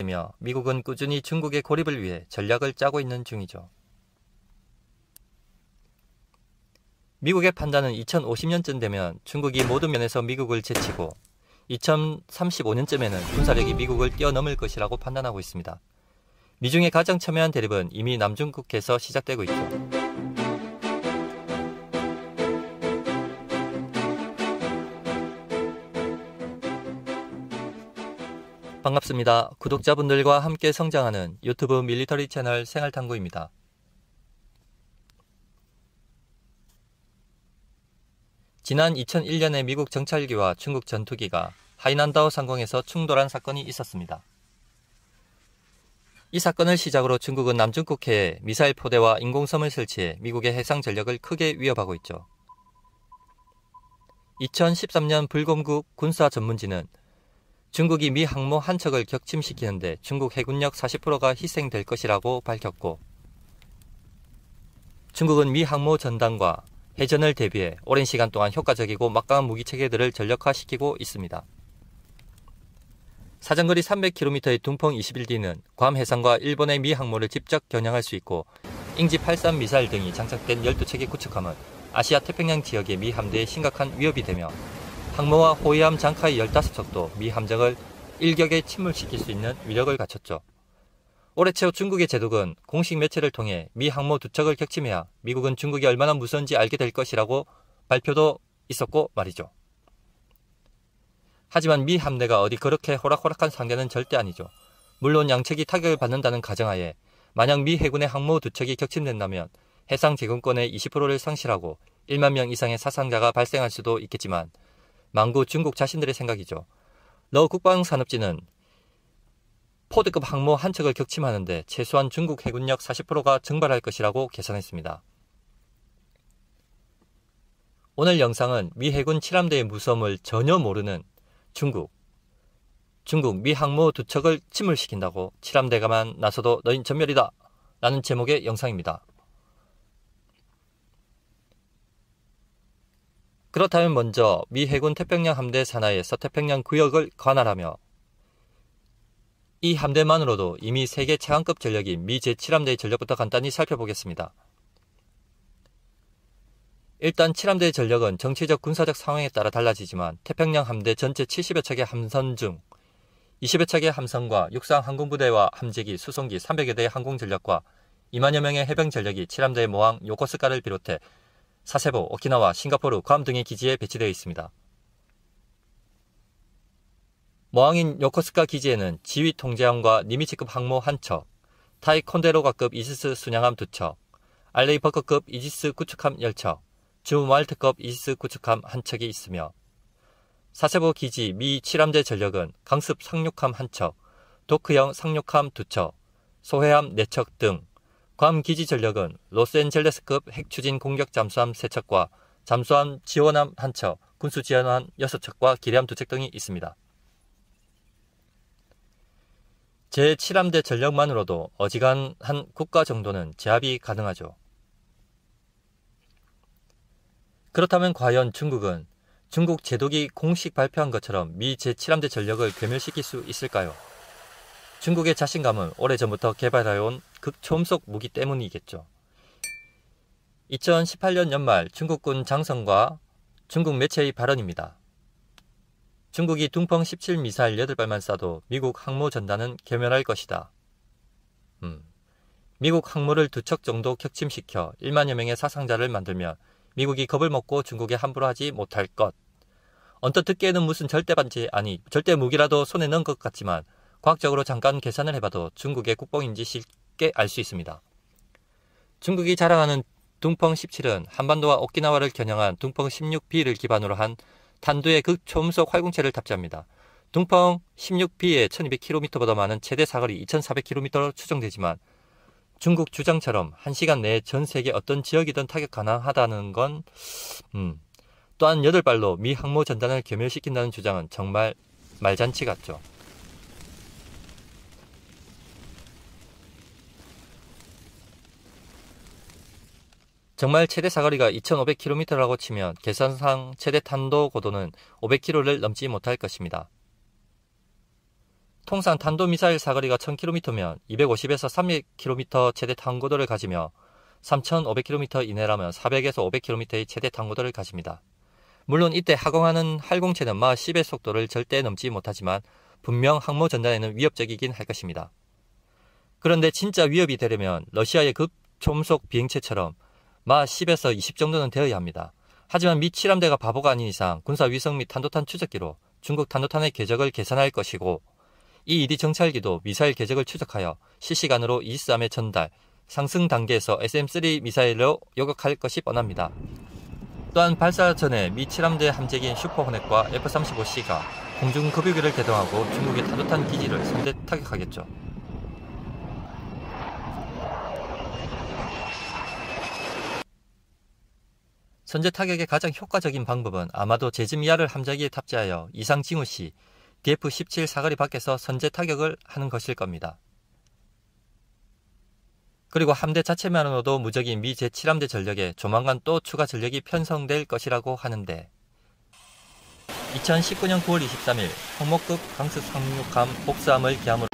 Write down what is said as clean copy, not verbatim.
며 미국은 꾸준히 중국의 고립을 위해 전략을 짜고 있는 중이죠. 미국의 판단은 2050년쯤 되면 중국이 모든 면에서 미국을 제치고 2035년쯤에는 군사력이 미국을 뛰어넘을 것이라고 판단하고 있습니다. 미중의 가장 첨예한 대립은 이미 남중국해에서 시작되고 있죠. 반갑습니다. 구독자분들과 함께 성장하는 유튜브 밀리터리 채널 생활탐구입니다. 지난 2001년에 미국 정찰기와 중국 전투기가 하이난다오 상공에서 충돌한 사건이 있었습니다. 이 사건을 시작으로 중국은 남중국해에 미사일 포대와 인공섬을 설치해 미국의 해상 전력을 크게 위협하고 있죠. 2013년 불곰국 군사 전문지는 중국이 미 항모 한 척을 격침시키는데 중국 해군력 40%가 희생될 것이라고 밝혔고, 중국은 미 항모 전단과 해전을 대비해 오랜 시간 동안 효과적이고 막강한 무기체계들을 전력화시키고 있습니다. 사정거리 300km의 둥펑 21D는 괌 해상과 일본의 미 항모를 직접 겨냥할 수 있고, 잉지 83 미사일 등이 장착된 12척의 구축함은 아시아 태평양 지역의 미 함대에 심각한 위협이 되며, 항모와 호위함 장카의 15척도 미 함정을 일격에 침몰시킬 수 있는 위력을 갖췄죠. 올해 초 중국의 제독은 공식 매체를 통해 미 항모 2척을 격침해야 미국은 중국이 얼마나 무서운지 알게 될 것이라고 발표도 있었고 말이죠. 하지만 미 함대가 어디 그렇게 호락호락한 상대는 절대 아니죠. 물론 양측이 타격을 받는다는 가정하에 만약 미 해군의 항모 2척이 격침된다면 해상 제공권의 20%를 상실하고 1만 명 이상의 사상자가 발생할 수도 있겠지만, 망구 중국 자신들의 생각이죠. 러 국방산업진은 포드급 항모 한 척을 격침하는데 최소한 중국 해군력 40%가 증발할 것이라고 계산했습니다. 오늘 영상은 미 해군 7함대의 무서움을 전혀 모르는 중국 미 항모 2척을 침몰시킨다고 7함대가만 나서도 너흰 전멸이다 라는 제목의 영상입니다. 그렇다면 먼저 미 해군 태평양 함대 산하의 서태평양 구역을 관할하며, 이 함대만으로도 이미 세계 최강급 전력인 미 제7함대의 전력부터 간단히 살펴보겠습니다. 일단 7함대의 전력은 정치적 군사적 상황에 따라 달라지지만 태평양 함대 전체 70여 척의 함선 중 20여 척의 함선과 육상 항공부대와 함재기, 수송기 300여 대의 항공전력과 2만여 명의 해병 전력이 7함대의 모항 요코스카를 비롯해 사세보, 오키나와, 싱가포르, 괌 등의 기지에 배치되어 있습니다. 모항인 요코스카 기지에는 지휘 통제함과 니미츠급 항모 한 척, 타이 콘데로가급 이지스 순양함 2척, 알레이 버커급 이지스 구축함 10척, 주 말트급 이지스 구축함 한 척이 있으며, 사세보 기지 미 7함대 전력은 강습 상륙함 한 척, 도크형 상륙함 2척, 소해함 4척 등, 괌 기지 전력은 로스앤젤레스급 핵추진 공격 잠수함 3척과 잠수함 지원함 1척, 군수 지원함 6척과 기뢰함 2척 등이 있습니다. 제7함대 전력만으로도 어지간한 국가 정도는 제압이 가능하죠. 그렇다면 과연 중국은 중국 제독이 공식 발표한 것처럼 미 제7함대 전력을 괴멸시킬 수 있을까요? 중국의 자신감은 오래전부터 개발해온 극초음속 무기 때문이겠죠. 2018년 연말 중국군 장성과 중국 매체의 발언입니다. 중국이 둥펑 17 미사일 8발만 쏴도 미국 항모 전단은 괴멸할 것이다. 미국 항모를 2척 정도 격침시켜 1만여 명의 사상자를 만들면 미국이 겁을 먹고 중국에 함부로 하지 못할 것. 언뜻 듣기에는 무슨 절대 무기라도 손에 넣은 것 같지만 과학적으로 잠깐 계산을 해봐도 중국의 국뽕인지 쉽게 알 수 있습니다. 중국이 자랑하는 둥펑 17은 한반도와 오키나와를 겨냥한 둥펑 16B를 기반으로 한 탄두의 극초음속 활공체를 탑재합니다. 둥펑 16B의 1200km보다 많은 최대 사거리 2400km로 추정되지만, 중국 주장처럼 1시간 내에 전 세계 어떤 지역이든 타격 가능하다는 건 또한 8발로 미 항모 전단을 괴멸시킨다는 주장은 정말 말잔치 같죠. 정말 최대 사거리가 2500km라고 치면 계산상 최대 탄도 고도는 500km를 넘지 못할 것입니다. 통상 탄도미사일 사거리가 1000km면 250에서 300km 최대 탄고도를 가지며 3500km 이내라면 400에서 500km의 최대 탄고도를 가집니다. 물론 이때 하공하는 활공체는 마 10의 속도를 절대 넘지 못하지만 분명 항모 전단에는 위협적이긴 할 것입니다. 그런데 진짜 위협이 되려면 러시아의 급초음속 비행체처럼 마 10에서 20 정도는 되어야 합니다. 하지만 미 칠함대가 바보가 아닌 이상 군사위성 및 탄도탄 추적기로 중국 탄도탄의 궤적을 계산할 것이고 이 일이 정찰기도 미사일 궤적을 추적하여 실시간으로 이스함의 전달, 상승 단계에서 SM-3 미사일로 요격할 것이 뻔합니다. 또한 발사 전에 미 칠함대 함재기인 슈퍼호넷과 F-35C가 공중급유기를 개동하고 중국의 탄도탄 기지를 선제 타격하겠죠. 선제 타격의 가장 효과적인 방법은 아마도 제즈미아를 함재기에 탑재하여 이상 징후 시 DF-17 사거리 밖에서 선제 타격을 하는 것일 겁니다. 그리고 함대 자체만으로도 무적인 미 제7함대 전력에 조만간 또 추가 전력이 편성될 것이라고 하는데 2019년 9월 23일 항모급 강습 상륙함 복사함을 기함으로